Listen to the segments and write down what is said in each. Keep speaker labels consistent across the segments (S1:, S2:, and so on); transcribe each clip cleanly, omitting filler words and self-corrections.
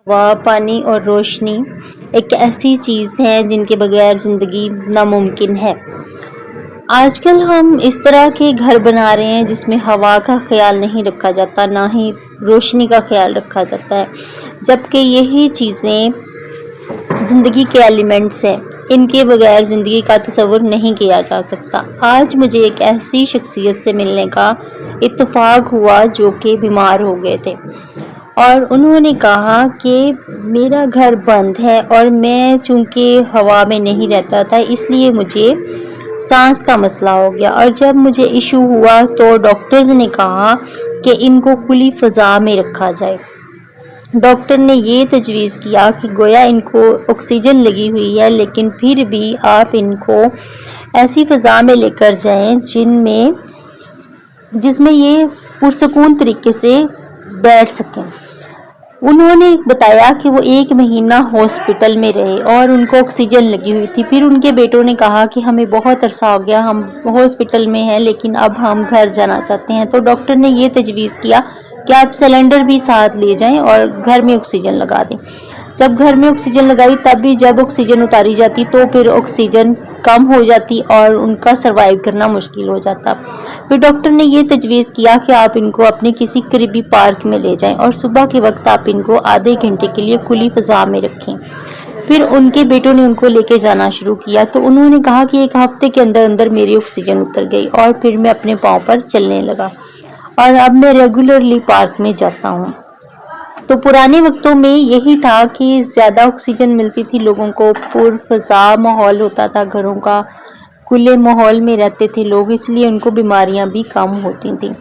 S1: ہوا، پانی اور روشنی ایک ایسی چیز ہے جن کے بغیر زندگی ناممکن ہے۔ آج کل ہم اس طرح کے گھر بنا رہے ہیں جس میں ہوا کا خیال نہیں رکھا جاتا، نہ ہی روشنی کا خیال رکھا جاتا ہے، جبکہ یہی چیزیں زندگی کے ایلیمنٹس ہیں، ان کے بغیر زندگی کا تصور نہیں کیا جا سکتا۔ آج مجھے ایک ایسی شخصیت سے ملنے کا اتفاق ہوا جو کہ بیمار ہو گئے تھے، اور انہوں نے کہا کہ میرا گھر بند ہے اور میں چونکہ ہوا میں نہیں رہتا تھا اس لیے مجھے سانس کا مسئلہ ہو گیا، اور جب مجھے ایشو ہوا تو ڈاکٹرز نے کہا کہ ان کو کھلی فضا میں رکھا جائے۔ ڈاکٹر نے یہ تجویز کیا کہ گویا ان کو آکسیجن لگی ہوئی ہے لیکن پھر بھی آپ ان کو ایسی فضا میں لے کر جائیں جس میں یہ پرسکون طریقے سے بیٹھ سکیں۔ انہوں نے بتایا کہ وہ 1 مہینہ ہاسپٹل میں رہے اور ان کو آکسیجن لگی ہوئی تھی۔ پھر ان کے بیٹوں نے کہا کہ ہمیں بہت عرصہ ہو گیا، ہم ہاسپٹل میں ہیں لیکن اب ہم گھر جانا چاہتے ہیں، تو ڈاکٹر نے یہ تجویز کیا کہ آپ سلنڈر بھی ساتھ لے جائیں اور گھر میں آکسیجن لگا دیں۔ جب گھر میں آکسیجن لگائی تب بھی جب آکسیجن اتاری جاتی تو پھر آکسیجن کم ہو جاتی اور ان کا سروائیو کرنا مشکل ہو جاتا۔ پھر ڈاکٹر نے یہ تجویز کیا کہ آپ ان کو اپنے کسی قریبی پارک میں لے جائیں اور صبح کے وقت آپ ان کو آدھے گھنٹے کے لیے کھلی فضا میں رکھیں۔ پھر ان کے بیٹوں نے ان کو لے کے جانا شروع کیا تو انہوں نے کہا کہ 1 ہفتے کے اندر میری آکسیجن اتر گئی اور پھر میں اپنے پاؤں پر چلنے لگا اور اب میں ریگولرلی پارک میں جاتا ہوں۔ تو پرانے وقتوں میں یہی تھا کہ زیادہ آکسیجن ملتی تھی لوگوں کو، پر فضا ماحول ہوتا تھا، گھروں کا کھلے ماحول میں رہتے تھے لوگ، اس لیے ان کو بیماریاں بھی کم ہوتی تھیں۔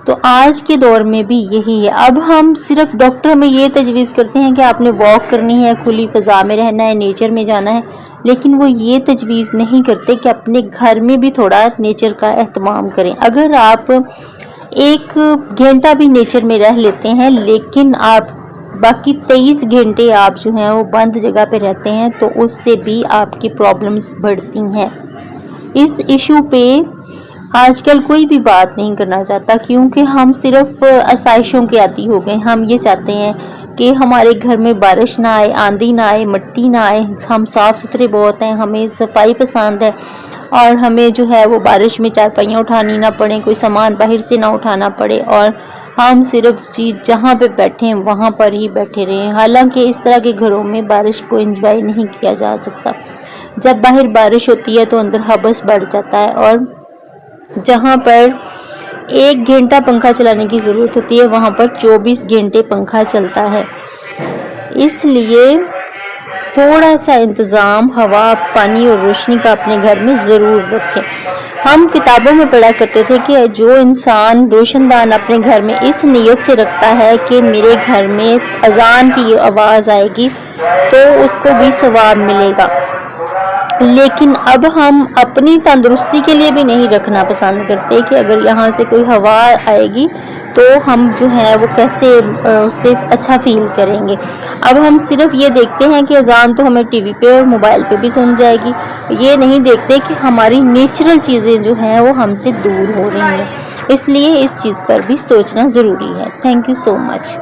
S1: تو آج کے دور میں بھی یہی ہے۔ اب ہم صرف ڈاکٹر ہمیں یہ تجویز کرتے ہیں کہ آپ نے واک کرنی ہے، کھلی فضا میں رہنا ہے، نیچر میں جانا ہے، لیکن وہ یہ تجویز نہیں کرتے کہ اپنے گھر میں بھی تھوڑا نیچر کا اہتمام کریں۔ اگر آپ 1 گھنٹہ بھی نیچر میں رہ لیتے ہیں لیکن آپ باقی 23 گھنٹے آپ جو ہیں وہ بند جگہ پہ رہتے ہیں تو اس سے بھی آپ کی پرابلمز بڑھتی ہیں۔ اس ایشو پہ آج کل کوئی بھی بات نہیں کرنا چاہتا کیونکہ ہم صرف آسائشوں کے عادی ہو گئے۔ ہم یہ چاہتے ہیں کہ ہمارے گھر میں بارش نہ آئے، آندھی نہ آئے، مٹی نہ آئے، ہم صاف ستھرے بہت ہیں، ہمیں صفائی پسند ہے اور ہمیں جو ہے وہ بارش میں چارپائیاں اٹھانی نہ پڑیں، کوئی سامان باہر سے نہ اٹھانا پڑے، اور ہم صرف جہاں پہ بیٹھے ہیں وہاں پر ہی بیٹھے رہیں۔ حالانکہ اس طرح کے گھروں میں بارش کو انجوائے نہیں کیا جا سکتا۔ جب باہر بارش ہوتی ہے تو اندر حبس بڑھ جاتا ہے، اور جہاں پر 1 گھنٹہ پنکھا چلانے کی ضرورت ہوتی ہے وہاں پر 24 گھنٹے پنکھا چلتا ہے۔ اس لیے تھوڑا سا انتظام ہوا، پانی اور روشنی کا اپنے گھر میں ضرور رکھیں۔ ہم کتابوں میں پڑھا کرتے تھے کہ جو انسان روشن دان اپنے گھر میں اس نیت سے رکھتا ہے کہ میرے گھر میں اذان کی آواز آئے گی تو اس کو بھی ثواب ملے گا، لیکن اب ہم اپنی تندرستی کے لیے بھی نہیں رکھنا پسند کرتے کہ اگر یہاں سے کوئی ہوا آئے گی تو ہم جو ہے وہ کیسے اس سے اچھا فیل کریں گے۔ اب ہم صرف یہ دیکھتے ہیں کہ اذان تو ہمیں ٹی وی پہ اور موبائل پہ بھی سن جائے گی، یہ نہیں دیکھتے کہ ہماری نیچرل چیزیں جو ہیں وہ ہم سے دور ہو رہی ہیں۔ اس لیے اس چیز پر بھی سوچنا ضروری ہے۔ Thank you so much.